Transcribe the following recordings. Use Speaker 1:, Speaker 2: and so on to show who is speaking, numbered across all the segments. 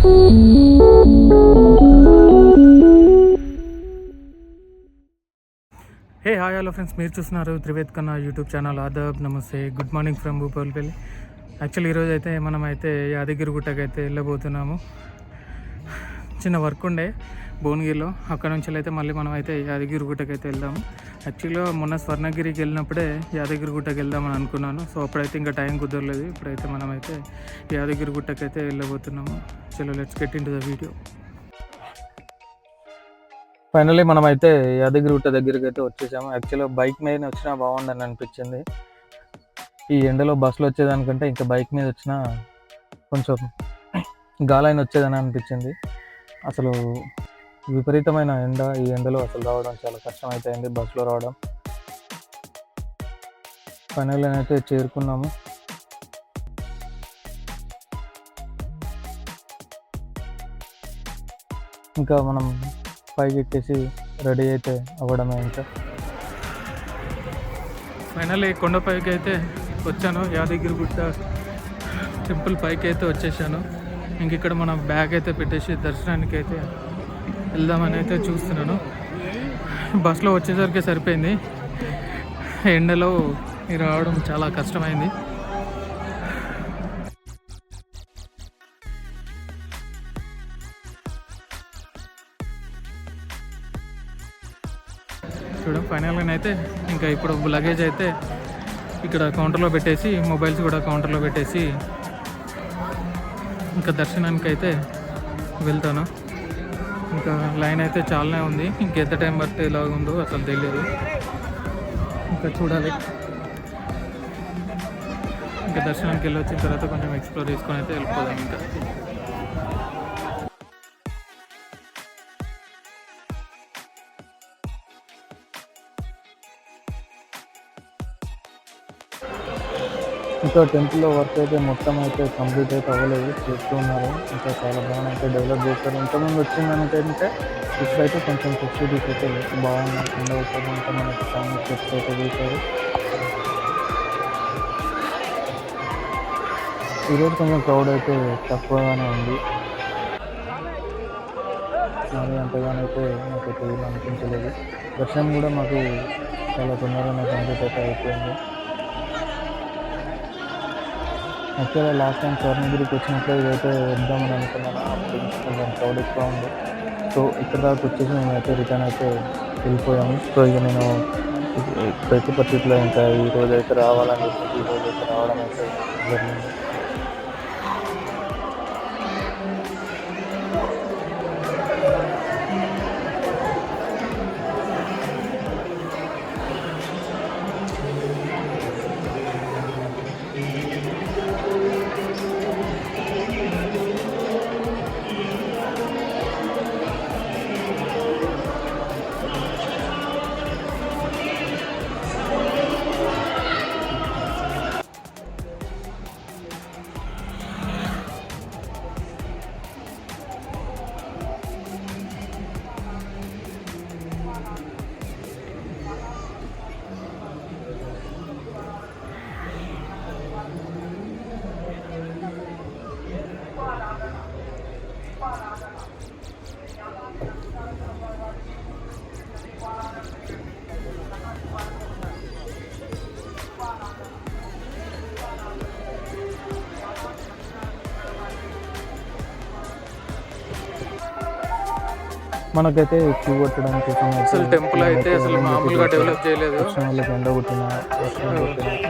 Speaker 1: Hey hi hello friends, మీరు చూస్తున్నారు త్రివేద్ కన్నా యూట్యూబ్ ఛానల్. ఆదాబ్, నమస్తే, good morning from Bhupalpally. Actually ఈరోజు అయితే మనమైతే యాదగిరి గుట్టకి అయితే వెళ్ళబోతున్నాము. చిన్న వర్క్ ఉండే భువనగిరిలో, అక్కడ నుంచి అయితే మళ్ళీ మనం అయితే యాదగిరి గుట్టకి అయితే వెళ్దాము. యాక్చువల్గా మొన్న స్వర్ణగిరికి వెళ్ళినప్పుడే యాదగిరి గుట్టకి వెళ్దామని అనుకున్నాను. సో అప్పుడైతే ఇంకా టైం కుదరలేదు. ఇప్పుడైతే మనమైతే యాదగిరి గుట్టకి అయితే వెళ్ళబోతున్నాము. చలో let's get in to the video. Finally మనమైతే యాదగిరి గుట్ట దగ్గరికి అయితే వచ్చేసాము. యాక్చువల్గా బైక్ మీద వచ్చినా బాగుండని అనిపించింది. ఈ ఎండలో బస్సులో వచ్చేదానికంటే ఇంకా బైక్ మీద వచ్చినా కొంచెం గాలైన వచ్చేదని అనిపించింది. అసలు విపరీతమైన ఎండ, ఈ ఎండలో అసలు రావడం చాలా కష్టం అయితే అయింది బస్సులో రావడం. ఫైనల్లీ అయితే చేరుకున్నాము. ఇంకా మనం పైకి ఎక్కేసి రెడీ అయితే అవ్వడమే. ఇంకా ఫైనల్లీ కొండపైకి అయితే వచ్చాను. యాదగిరి గుట్ట టెంపుల్ పైకి అయితే వచ్చేసాను. ఇంక ఇక్కడ మన బ్యాగ్ అయితే పెట్టేసి దర్శనానికి అయితే వెళ్దామని అయితే చూస్తున్నాను. బస్సులో వచ్చేసరికి సరిపోయింది. ఎండలో రావడం చాలా కష్టమైంది. చూడండి, ఫైనల్గా అయితే ఇంకా ఇప్పుడు లగేజ్ అయితే ఇక్కడ కౌంటర్లో పెట్టేసి, మొబైల్స్ కూడా కౌంటర్లో పెట్టేసి ఇంకా దర్శనానికి అయితే వెళ్తాను. ఇంకా లైన్ అయితే చాలానే ఉంది. ఇంకెంత టైం పడితే ఎలాగ ఉందో అసలు తెలియదు. ఇంకా చూడాలి. ఇంకా దర్శనానికి వెళ్ళి వచ్చిన తర్వాత కొంచెం ఎక్స్ప్లోర్ చేసుకొని అయితే వెళ్ళిపోదాం. ఇంకా ఇంకా టెంపుల్లో వర్క్ అయితే మొత్తం అయితే కంప్లీట్ అయితే అవ్వలేదు, చేస్తూ ఉన్నారు. ఇంకా చాలా బాగా అయితే డెవలప్ చేస్తారు. ఇంతకుముందు వచ్చిందనికంటే ఇప్పుడైతే కొంచెం ఫెసిలిటీస్ అయితే బాగున్నాయి. కింద వచ్చారు ఇంకా మనకి సౌండ్ స్టెప్స్ అయితే వేశారు. ఈరోజు కొంచెం క్రౌడ్ అయితే తక్కువగానే ఉంది. మరి అంతగానైతే నాకు తెలియదు అనిపించలేదు. దర్శనం కూడా మాకు చాలా తొందరగానే కంప్లీట్ అయితే అయిపోయింది. యాక్చువల్గా లాస్ట్ టైం స్వర్ణగిరికి వచ్చినప్పుడు ఇదైతే వద్దామని అనుకున్నాను. అప్పుడు కొంచెం క్రౌడ్ ఎక్కువ ఉంది. సో ఇక్కడ దాకా వచ్చేసి మేమైతే రిటర్న్ అయితే వెళ్ళిపోయాము. సో ఇక నేను ప్రతి పరిస్థితిలో ఇంకా ఈరోజు అయితే రావాలని చెప్పి ఈరోజు అయితే రావడం అయితే జరిగింది. మనకైతే క్యూ కొట్టడం కోసం
Speaker 2: అసలు టెంపుల్ అయితే అసలు మామూలుగా డెవలప్ చేయలేదు.
Speaker 1: ఎండ కొట్టిన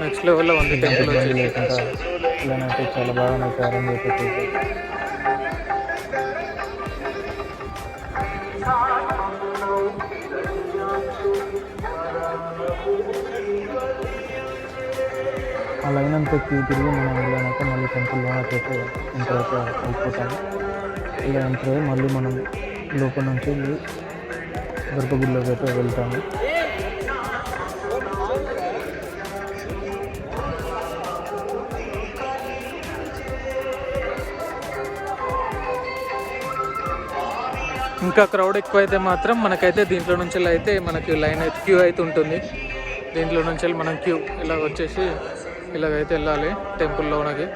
Speaker 2: నెక్స్ట్ లెవెల్లో ఉంది టెంపుల్
Speaker 1: లేకుండా ఇలానైతే చాలా బాగా అయితే అరేంజ్ అయిపోతుంది. ఆ లైన్ అంతా క్యూ తిరిగి మనం వెళ్ళాక మళ్ళీ టెంపుల్ లోనకైతే ఎంటర్ అయితే అయిపోతాము. ఇలా ఎంటర్ అయ్యి మళ్ళీ మనం లోపల నుంచి గర్భగుడిలోకి అయితే వెళ్తాము.
Speaker 2: ఇంకా క్రౌడ్ ఎక్కువ అయితే మాత్రం మనకైతే దీంట్లో నుంచి అయితే మనకి లైన్ అయితే క్యూ అయితే ఉంటుంది. దీంట్లో నుంచి మనం క్యూ ఇలా వచ్చేసి ఇలాగైతే వెళ్ళాలి టెంపుల్లోనకి.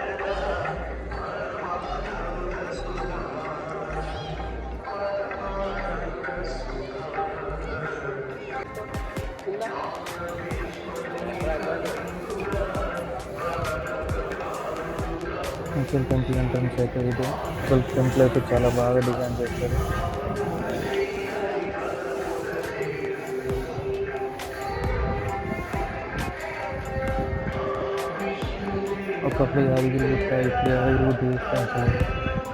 Speaker 2: యాక్చువల్ టెంపుల్ ఎంట్రన్స్ అయితే ఇది. అసలు టెంపుల్ అయితే చాలా బాగా డిజైన్ చేస్తారు. ఒకప్పుడు యాదగిరి గుట్ట, ఇప్పుడు యాదగిరి గుట్ట అసలు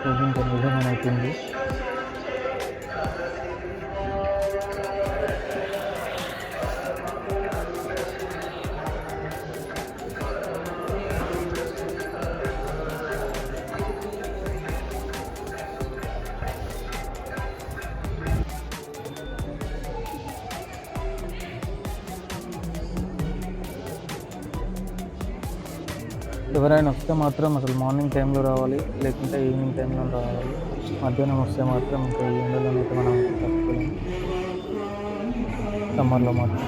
Speaker 2: ఊహించని విధంగా అవుతుంది. ఎవరైనా వస్తే మాత్రం అసలు మార్నింగ్ టైంలో రావాలి, లేకుంటే ఈవినింగ్ టైంలో రావాలి. మధ్యాహ్నం వస్తే మాత్రం ఇంకా ఈ ఎండలను అయితే మనం తట్టుకోలేము, సమ్మర్లో మాత్రం.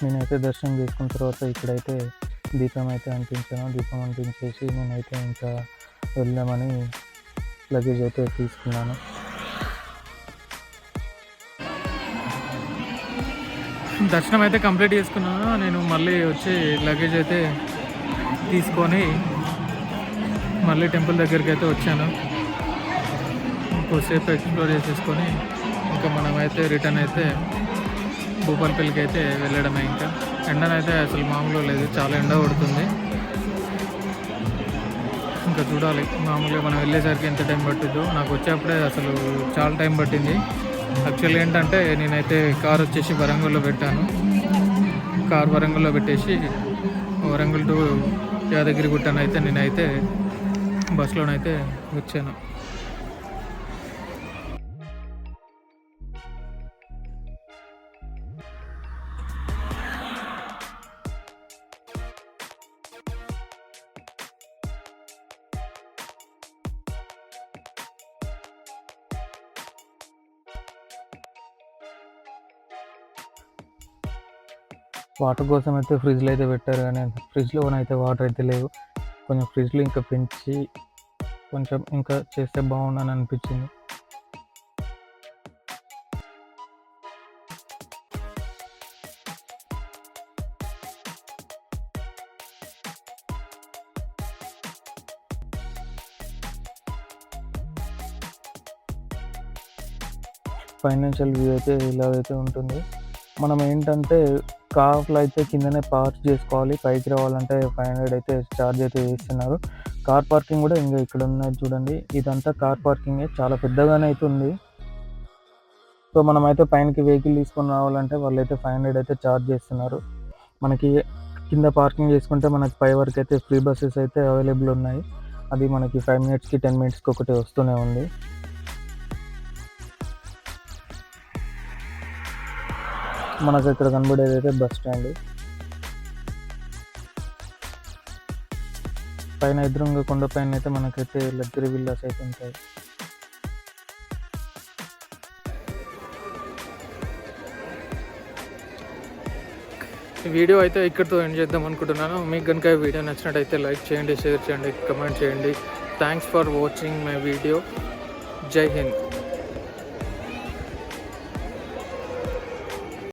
Speaker 2: నేనైతే దర్శనం చేసుకున్న తర్వాత ఇక్కడైతే దీపం అయితే అంటించాను. దీపం అంటించేసి నేనైతే ఇంకా వెళ్దామని లగేజ్ అయితే తీసుకున్నాను.
Speaker 1: దర్శనం అయితే కంప్లీట్ చేసుకున్నాను. నేను మళ్ళీ వచ్చి లగేజ్ అయితే తీసుకొని మళ్ళీ టెంపుల్ దగ్గరికి అయితే వచ్చాను. కొద్దిసేపు ఎక్స్ప్లోర్ చేసేసుకొని ఇంకా మనమైతే రిటర్న్ అయితే భూపాలపల్లికి అయితే వెళ్ళడమే. ఇంకా ఎండనైతే అసలు మామూలుగా లేదు, చాలా ఎండ కొడుతుంది. ఇంకా చూడాలి మామూలుగా మనం వెళ్ళేసరికి ఎంత టైం పట్టిద్దో. నాకు వచ్చేప్పుడే అసలు చాలా టైం పట్టింది. యాక్చువల్ ఏంటంటే నేనైతే కార్ వచ్చేసి వరంగల్లో పెట్టాను. కార్ వరంగల్లో పెట్టేసి వరంగల్ టు యాదగిరి గుట్టనైతే నేనైతే బస్సులోనైతే వచ్చాను.
Speaker 2: వాటర్ కోసం అయితే ఫ్రిడ్జ్లో అయితే పెట్టారు, కానీ ఫ్రిడ్జ్లోనైతే వాటర్ అయితే లేవు. కొంచెం ఫ్రిడ్జ్లో ఇంకా పెంచి కొంచెం ఇంకా చేస్తే బాగుండని అనిపించింది. ఫైనాన్షియల్ వ్యూ అయితే ఇలాగైతే ఉంటుంది. మనం ఏంటంటే కార్లో అయితే కిందనే పార్క్ చేసుకోవాలి, పైకి రావాలంటే 500 అయితే ఛార్జ్ అయితే వేస్తున్నారు. కార్ పార్కింగ్ కూడా ఇంకా ఇక్కడ ఉన్నది చూడండి, ఇదంతా కార్ పార్కింగే, చాలా పెద్దగానే అయితే ఉంది. సో మనమైతే పైనకి వెహికల్ తీసుకొని రావాలంటే వాళ్ళైతే 500 అయితే ఛార్జ్ చేస్తున్నారు. మనకి కింద పార్కింగ్ చేసుకుంటే మనకి పై వరకు అయితే ఫ్రీ బస్సెస్ అయితే అవైలబుల్ ఉన్నాయి. అది మనకి 5 మినిట్స్కి 10 మినిట్స్కి ఒకటి వస్తూనే ఉంది. మనకు ఇక్కడ కనబడేది అయితే బస్ స్టాండ్. పైన ఎదురుగా కొండ పైన అయితే మనకైతే లగ్జరీ విల్లాస్ అయితే ఉంటాయి.
Speaker 1: ఈ వీడియో అయితే ఇక్కడితో ఎండ్ చేద్దాం అనుకుంటున్నాను. మీకు కనుక ఈ వీడియో నచ్చినట్టయితే లైక్ చేయండి, షేర్ చేయండి, కమెంట్ చేయండి. Thanks for watching my video. జై హింద్.